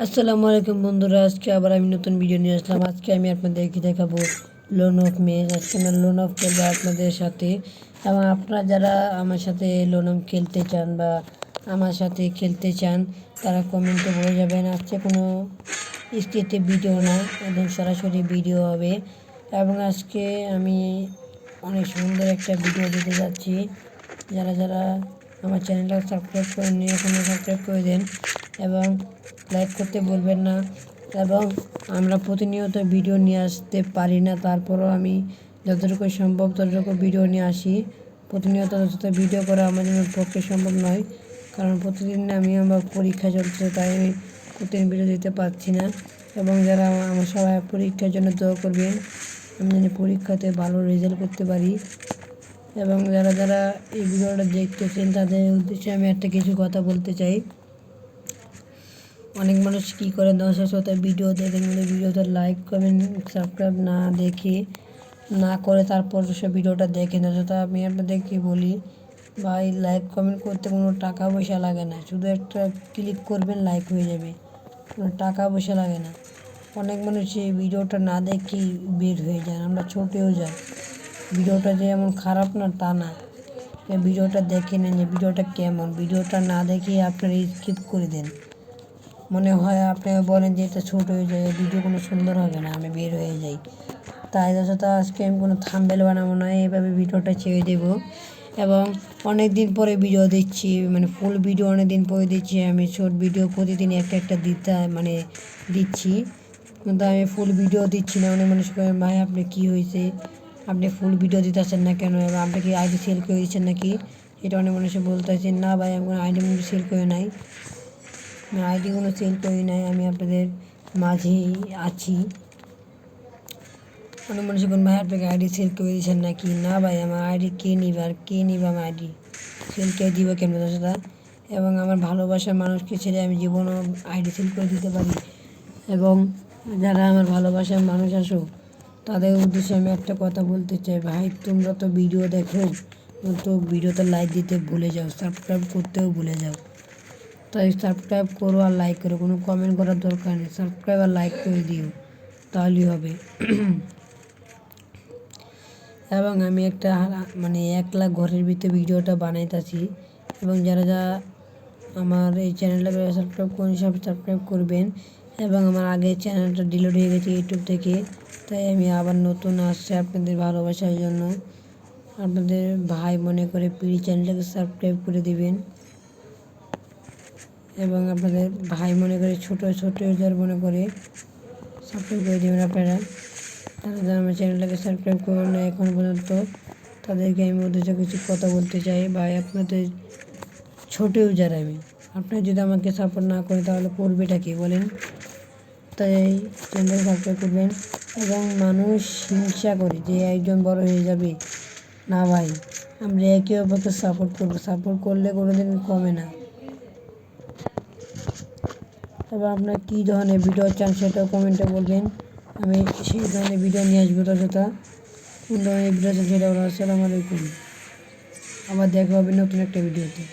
আসসালামু আলাইকুম বন্ধুরা, আজকে আবার আমি নতুন ভিডিও নিয়ে আসলাম। আজকে আমি আপনাদেরকে দেখাবো লোন অফ মেজ। আজকে আমরা লোন অফ খেলবো আপনাদের সাথে, এবং আপনারা যারা আমার সাথে লোন অফ খেলতে চান বা আমার সাথে খেলতে চান তারা কমেন্টে বলে যাবেন। আজকে কোনো স্ক্রিপ্টেড ভিডিও না, একদম সরাসরি ভিডিও হবে। এবং আজকে আমি অনেক সুন্দর একটা ভিডিও দিতে যাচ্ছি। যারা যারা আমার চ্যানেলটা সাবস্ক্রাইব করে নিয়ে এখনো সাবস্ক্রাইব করে দেন এবং লাইক করতে ভুলবেন না। এবং আমরা প্রতিনিয়ত ভিডিও নিয়ে আসতে পারি না, তারপরও আমি যতটুকু সম্ভব ততটুকু ভিডিও নিয়ে আসি। প্রতিনিয়ত যত ভিডিও করা আমাদের পক্ষে সম্ভব নয়, কারণ প্রতিদিন আমি আমার পরীক্ষা চলছে, তাই আমি প্রতিদিন ভিডিও দিতে পারছি না। এবং যারা আমার সবাই পরীক্ষার জন্য দোয়া করবেন, আমি যেন পরীক্ষাতে ভালো রেজাল্ট করতে পারি। এবং যারা যারা এই ভিডিওটা দেখতেছেন তাদের উদ্দেশ্যে আমি একটা কিছু কথা বলতে চাই। অনেক মানুষ কী করে 10 ভিডিও দেখেন, কিন্তু ভিডিওতে লাইক কমেন্ট সাবস্ক্রাইব না দেখে না করে তারপর সে ভিডিওটা দেখেন। অযথা আমি আপনাদেরকে বলি, ভাই লাইক কমেন্ট করতে কোনো টাকা পয়সা লাগে না, শুধু একটা ক্লিক করবেন লাইক হয়ে যাবে, কোনো টাকা পয়সা লাগে না। অনেক মানুষ এই ভিডিওটা না দেখেই বের হয়ে যায়, আমরা ছুটেও যাই। ভিডিওটা যে এমন খারাপ না তা না, ভিডিওটা দেখে নেন যে ভিডিওটা কেমন। ভিডিওটা না দেখে আপনারা স্কিপ করে দেন, মনে হয় আপনি বলেন যে এটা ছোট হয়ে যায়, ভিডিও কোনো সুন্দর হবে না, আমি বের হয়ে যাই। তাই যত আজকে আমি কোনো থাম্বনেল বানাবো না, এইভাবে ভিডিওটা ছেড়ে দেবো। এবং অনেক দিন পরে ভিডিও দিচ্ছি, মানে ফুল ভিডিও অনেক দিন পরে দিচ্ছি। আমি শর্ট ভিডিও প্রতিদিন একটা একটা দিচ্ছি, কিন্তু আমি ফুল ভিডিও দিচ্ছি না। অনেক মানুষ করেন, ভাই আপনি কী হয়েছে, আপনি ফুল ভিডিও দিতেছেন না কেন, এবং আপনি কি আইডি সেল করে দিচ্ছেন নাকি? এটা অনেক মানুষে বলতেছেন। না ভাই, আমি কোনো আইডি সেল করে নাই, আইডি কোনো সেল করি নাই, আমি আপনাদের মাঝেই আছি। অনেক মানুষ বলুন, ভাই আপনাকে আইডি সেল করে দিয়েছেন নাকি? না ভাই, আমার আইডি কে নিবে, আর কে নিবে আমার আইডি সেল কে দিব কেন সেটা? এবং আমার ভালোবাসার মানুষকে ছেড়ে আমি জীবনও আইডি সেল করে দিতে পারি। এবং যারা আমার ভালোবাসার মানুষ আসো, তাদের উদ্দেশ্যে আমি একটা কথা বলতে চাই, ভাই তোমরা তো ভিডিও দেখো, তো ভিডিওতে লাইক দিতে ভুলে যাও, সাবস্ক্রাইব করতেও ভুলে যাও। তাই সাবস্ক্রাইব করো আর লাইক করো, কোনো কমেন্ট করার দরকার নেই, সাবস্ক্রাইব আর লাইক করে দিও, তাহলেই হবে। এবং আমি একটা 1 লাখ ঘরের ভিতরে ভিডিওটা বানাইতেছি। এবং যারা যারা আমার এই চ্যানেলটা সাবস্ক্রাইব করেন সব সাবস্ক্রাইব করবেন। এবং আমার আগের চ্যানেলটা ডিলিট হয়ে গেছে ইউটিউব থেকে, তাই আমি আবার নতুন আসছে আপনাদের ভালোবাসার জন্য। আপনাদের ভাই মনে করে প্লিজ চ্যানেলটাকে সাবস্ক্রাইব করে দিবেন। এবং আপনাদের ভাই মনে করে ছোটো ইউজার মনে করে সাবস্ক্রাইব করে দেবেন আপনারা। যারা আমার চ্যানেলটাকে সাবস্ক্রাইব করবেন না এখন পর্যন্ত, তাদেরকে আমি উদ্দেশ্যে কিছু কথা বলতে চাই। ভাই আপনাদের ছোটো ইউজার আমি, আপনারা যদি আমাকে সাপোর্ট না করেন তাহলে করবেটা কি বলেন? তাই চ্যানেল সাবস্ক্রাইব করবেন। এবং মানুষ হিংসা করে যে একজন বড় হয়ে যাবে, না ভাই, আমরা একে অপরকে সাপোর্ট করবো, সাপোর্ট করলে কোনোদিন কমে না। তবে আপনার কী ধরনের ভিডিও চান সেটাও কমেন্টে বলবেন, আমি সেই ধরনের ভিডিও নিয়ে আসবো। তথা কোন ধরনের ভিডিও চান সেটা বলুন। আসসালামু আলাইকুম, আবার দেখা হবে নতুন একটা ভিডিওতে।